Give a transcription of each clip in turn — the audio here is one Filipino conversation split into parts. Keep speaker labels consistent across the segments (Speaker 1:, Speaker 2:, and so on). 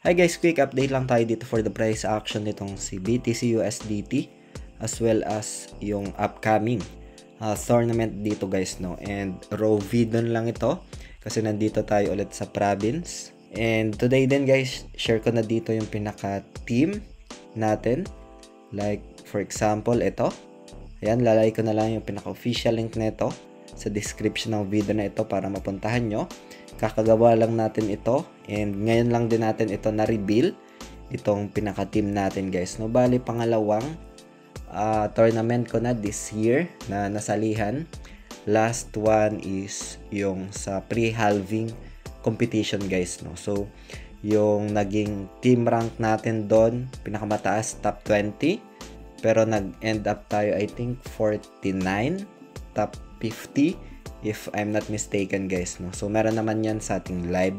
Speaker 1: Hi guys, quick update lang tayo dito for the price action nitong si BTC USDT as well as yung upcoming tournament dito guys, no. And raw video lang ito kasi nandito tayo ulit sa province. And today din guys, share ko na dito yung pinaka team natin. Like for example, ito. Ayan, lalagay ko na lang yung pinaka official link nito sa description ng video na ito para mapuntahan nyo. Kakagawa lang natin ito and ngayon lang din natin ito na-reveal itong pinaka-team natin guys, no. Bali pangalawang tournament ko na this year na nasalihan. Last one is yung sa pre-halving competition guys, no. So yung naging team rank natin doon, pinakamataas top 20, pero nag-end up tayo I think 49, top 50 if I'm not mistaken guys, no. So meron naman yan sa ating live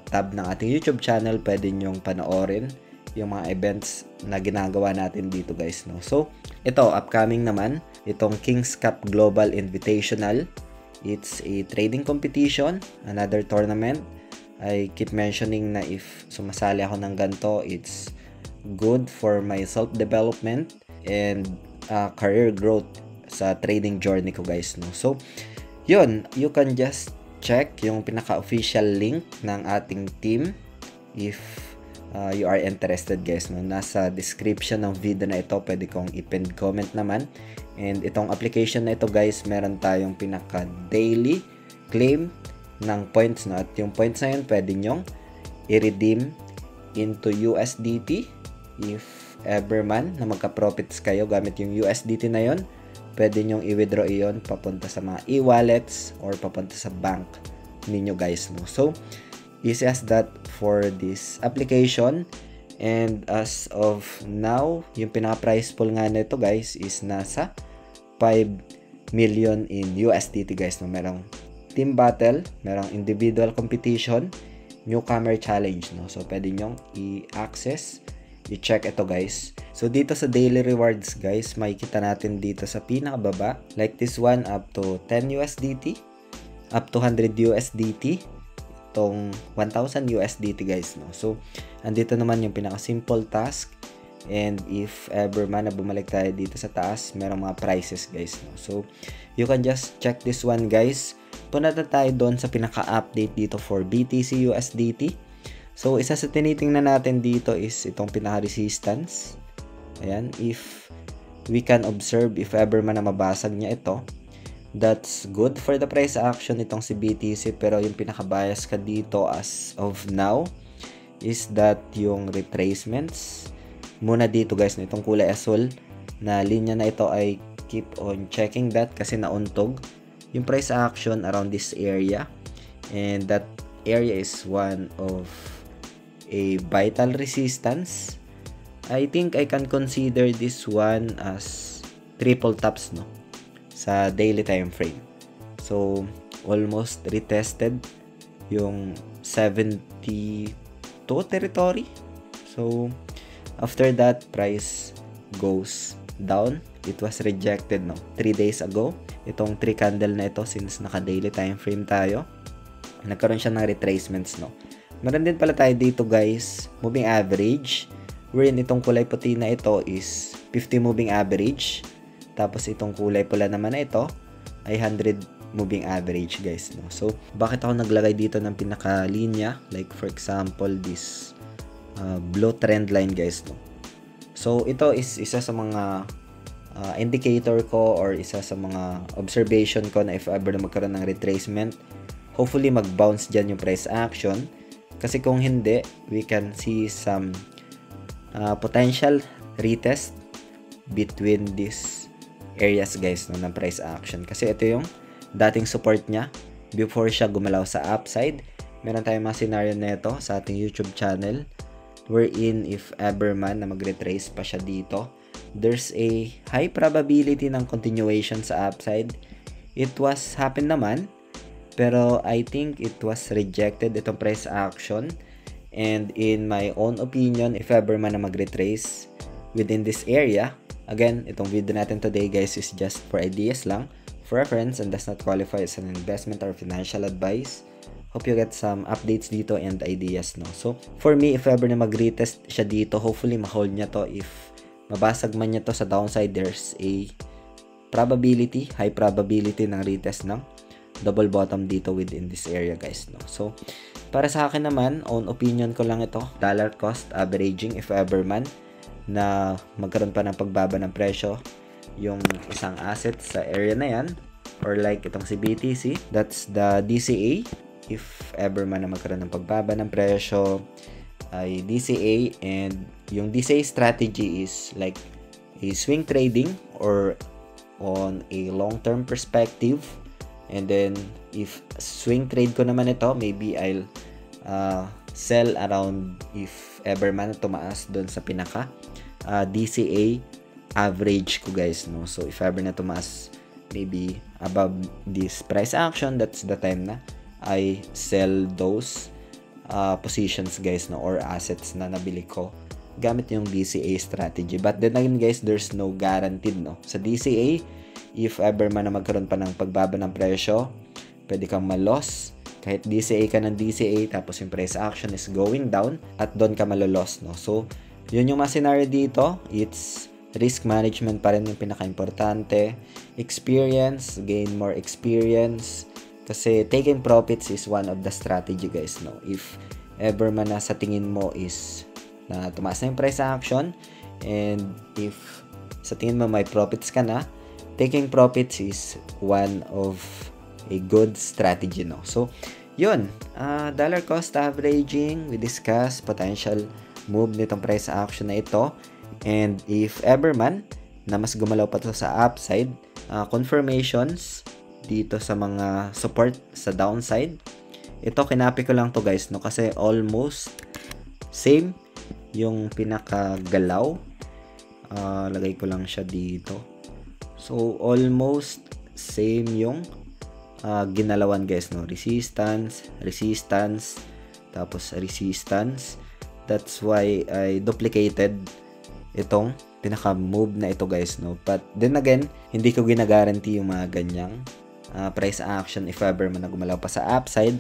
Speaker 1: tab ng ating YouTube channel, pwede nyong panoorin yung mga events na ginagawa natin dito guys, no. So ito upcoming naman, itong Kings Cup Global Invitational. It's a trading competition, another tournament. I keep mentioning na if sumasali ako ng ganito, it's good for my self-development and career growth sa trading journey ko guys, no. So yun, you can just check yung pinaka-official link ng ating team if you are interested guys, no. Nasa description ng video na ito, pwede kong i-pin comment naman. And itong application na ito guys, meron tayong pinaka-daily claim ng points, no. At yung points na yun, pwede nyong i-redeem into USDT if ever man na magka-profits kayo gamit yung USDT na yun. Pwede nyong i-withdraw iyon papunta sa mga e-wallets or papunta sa bank ninyo guys, no. So easy as that for this application. And as of now, yung pinaka-price pool nga nito guys is nasa 5 million in USDT guys, no. Merong team battle, merong individual competition, newcomer challenge, no. So pwede nyong i-access, i-check ito guys. So dito sa daily rewards guys, makikita natin dito sa pinakababa, like this one up to 10 USDT, up to 100 USDT, itong 1000 USDT guys, no. So andito naman yung pinaka simple task, and if ever man na bumalik tayo dito sa taas, merong mga prizes guys, no. So you can just check this one guys. Punta tayo doon sa pinaka update dito for BTC USDT. So isa sa tinitingnan natin dito is itong pinaka resistance. Ayan, if we can observe, if ever man na mabasag niya ito, that's good for the price action itong si BTC. Pero yung pinaka-bias ka dito as of now is that yung retracements muna dito guys, itong kulay asul na linya na ito, ay keep on checking that kasi nauntog yung price action around this area, and that area is one of a vital resistance. I think I can consider this one as triple tops, no, sa daily time frame. So almost retested yung 72 territory. So after that, price goes down. It was rejected, no, 3 days ago. Itong 3 candle na ito, since naka daily time frame tayo, nagkaroon siya ng retracements, no. Meron din pala tayo dito guys, moving average, wherein itong kulay puti na ito is 50 moving average. Tapos itong kulay pula naman na ito ay 100 moving average guys, no. So bakit ako naglagay dito ng pinakalinya, like for example this blue trend line guys, no. So ito is isa sa mga indicator ko or isa sa mga observation ko na if ever na magkaroon ng retracement, hopefully mag-bounce dyan yung price action. Kasi kung hindi, we can see some potential retest between these areas guys, no, ng price action. Kasi ito yung dating support niya before siya gumalaw sa upside. Meron tayong mga scenario na ito sa ating YouTube channel wherein if ever man na mag-retrace pa siya dito, there's a high probability ng continuation sa upside. It was happen naman, pero I think it was rejected itong price action. And in my own opinion, if ever man na mag-retrace within this area, again, itong video natin today guys is just for ideas lang, for reference, and does not qualify as an investment or financial advice. hope you get some updates dito and ideas, no. So for me, if ever na mag-retest siya dito, hopefully ma-hold niya to. If mabasag man niya to sa downside, there's a probability, high probability ng retest ng double bottom dito within this area, guys, no. So para sa akin naman, own opinion ko lang ito, dollar cost averaging if ever man na magkaroon pa ng pagbaba ng presyo yung isang asset sa area na yan, or like itong si BTC, that's the DCA. If ever man na magkaroon ng pagbaba ng presyo ay DCA, and yung DCA strategy is like a swing trading or on a long-term perspective. And then if swing trade ko naman ito, maybe I'll sell around if ever man tumaas doon sa pinaka DCA average ko, guys, no. So if ever na tumaas maybe above this price action, that's the time na I sell those positions, guys, no, or assets na nabili ko gamit yung DCA strategy. But then again, guys, there's no guaranteed, no, sa DCA. If ever man na magkaroon pa ng pagbaba ng presyo, pwede kang ma-loss. Kahit DCA ka ng DCA, tapos yung price action is going down, at doon ka malo-loss, no. So yun yung mga scenario dito. It's risk management pa rin yung pinaka-importante. Experience, gain more experience. Kasi taking profits is one of the strategy, guys, no. If ever man na sa tingin mo is na tumaas na yung price action, and if sa tingin mo may profits ka na, taking profits is one of a good strategy, no. So yun, dollar cost averaging, we discuss potential move nitong price action na ito, and if ever man na mas gumalaw pa to sa upside, confirmations dito sa mga support sa downside. Ito kinapi ko lang to, guys, no, kasi almost same yung pinakagalaw. Lagay ko lang siya dito. So almost same yung ginalawan, guys, no. Resistance, resistance, tapos resistance. That's why I duplicated itong pinaka-move na ito, guys, no. But then again, hindi ko ginagaranti yung mga ganyang price action if ever man na gumalaw pa sa upside.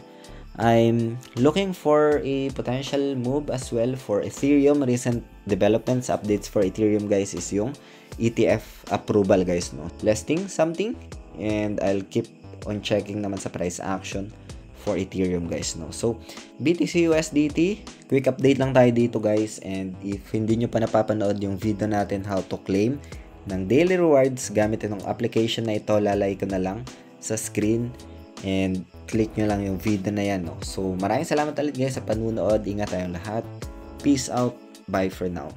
Speaker 1: I'm looking for a potential move as well for Ethereum. Recent developments, updates for Ethereum, guys, is yung ETF approval, guys, no. Listing something, and I'll keep on checking naman sa price action for Ethereum, guys, no. So BTC USDT, quick update lang tayo dito, guys, and if hindi nyo pa napapanood yung video natin how to claim ng daily rewards gamit itong application na ito, lalay ko na lang sa screen and click nyo lang yung video na yan, no. So maraming salamat ulit, guys, sa panunood. Ingat tayong lahat. Peace out. Bye for now.